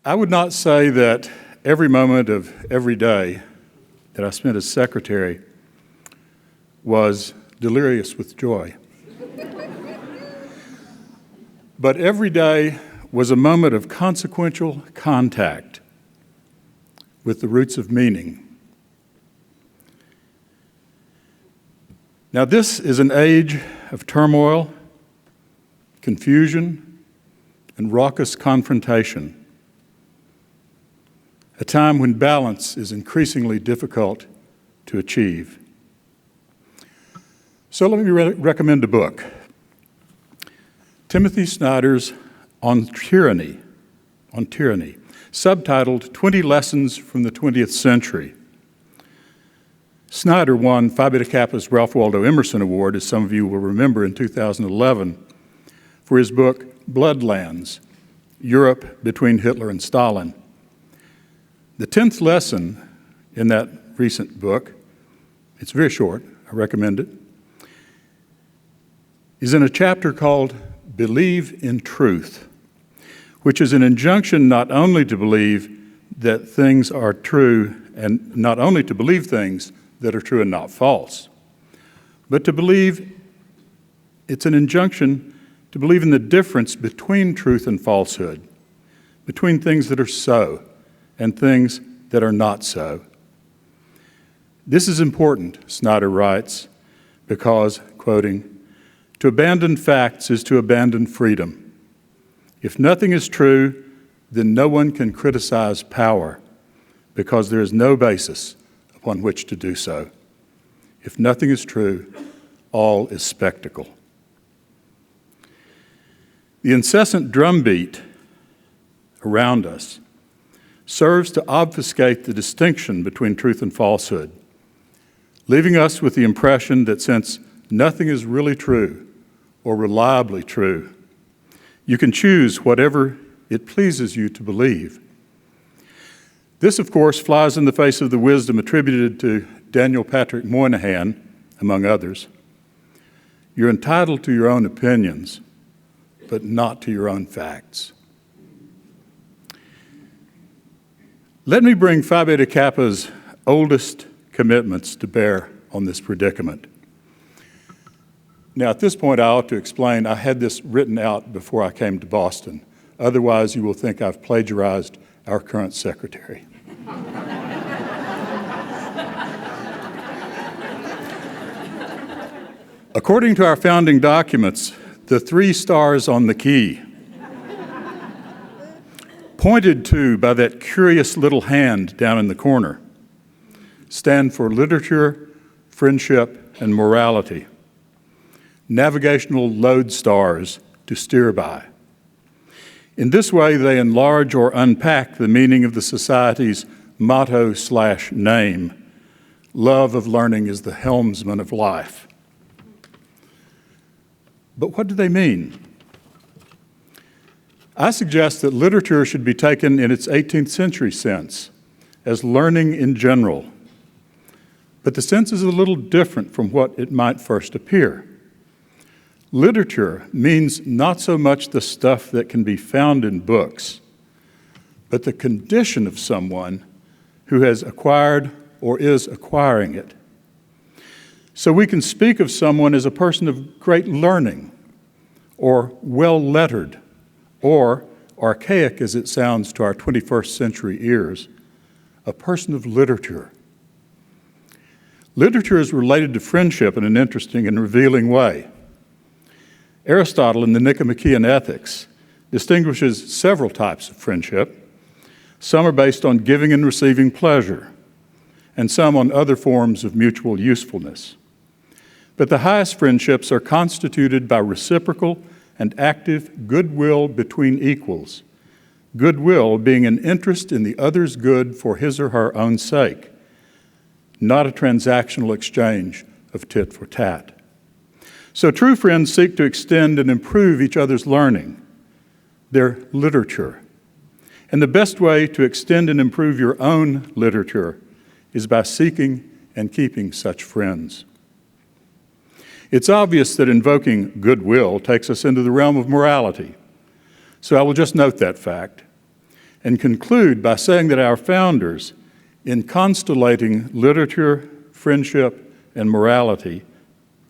I would not say that every moment of every day that I spent as secretary was delirious with joy. But every day was a moment of consequential contact with the roots of meaning. Now, this is an age of turmoil, confusion, and raucous confrontation, a time when balance is increasingly difficult to achieve. So let me recommend a book. Timothy Snyder's On Tyranny, subtitled 20 Lessons from the 20th Century. Snyder won Phi Beta Kappa's Ralph Waldo Emerson Award, as some of you will remember, in 2011 for his book Bloodlands, Europe Between Hitler and Stalin. The 10th lesson in that recent book, it's very short, I recommend it, is in a chapter called Believe in Truth, which is an injunction not only to believe that things are true and not only to believe things that are true and not false, but to believe, it's an injunction to believe in the difference between truth and falsehood, between things that are so and things that are not so. This is important, Snyder writes, because, quoting, "To abandon facts is to abandon freedom. If nothing is true, then no one can criticize power, because there is no basis upon which to do so. If nothing is true, all is spectacle." The incessant drumbeat around us serves to obfuscate the distinction between truth and falsehood, leaving us with the impression that since nothing is really true or reliably true, you can choose whatever it pleases you to believe. This, of course, flies in the face of the wisdom attributed to Daniel Patrick Moynihan, among others. You're entitled to your own opinions, but not to your own facts. Let me bring Phi Beta Kappa's oldest commitments to bear on this predicament. Now, at this point, I ought to explain I had this written out before I came to Boston. Otherwise, you will think I've plagiarized our current secretary. According to our founding documents, the 3 stars on the key, pointed to by that curious little hand down in the corner, stand for literature, friendship, and morality, navigational lodestars to steer by. In this way, they enlarge or unpack the meaning of the Society's motto/name, "Love of learning is the helmsman of life." But what do they mean? I suggest that literature should be taken in its 18th century sense, as learning in general. But the sense is a little different from what it might first appear. Literature means not so much the stuff that can be found in books, but the condition of someone who has acquired or is acquiring it. So we can speak of someone as a person of great learning, or well-lettered, or, archaic as it sounds to our 21st century ears, a person of literature. Literature is related to friendship in an interesting and revealing way. Aristotle in the Nicomachean Ethics distinguishes several types of friendship. Some are based on giving and receiving pleasure, and some on other forms of mutual usefulness. But the highest friendships are constituted by reciprocal and active goodwill between equals, goodwill being an interest in the other's good for his or her own sake, not a transactional exchange of tit for tat. So true friends seek to extend and improve each other's learning, their literature. And the best way to extend and improve your own literature is by seeking and keeping such friends. It's obvious that invoking goodwill takes us into the realm of morality, so I will just note that fact. and conclude by saying that our founders, in constellating literature, friendship, and morality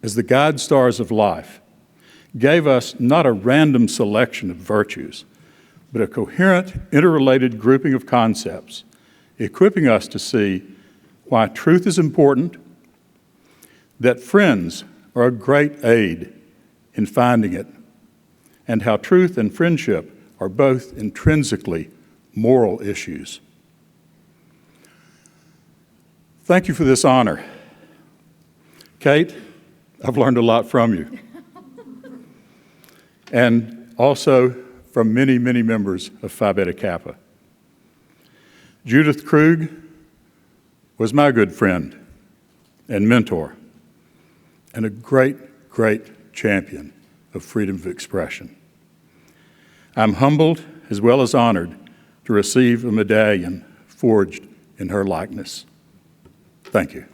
as the guide stars of life, gave us not a random selection of virtues, but a coherent, interrelated grouping of concepts, equipping us to see why truth is important, that friends are a great aid in finding it, and how truth and friendship are both intrinsically moral issues. Thank you for this honor. Kate, I've learned a lot from you. And also from many, many members of Phi Beta Kappa. Judith Krug was my good friend and mentor, and a great, great champion of freedom of expression. I'm humbled as well as honored to receive a medallion forged in her likeness. Thank you.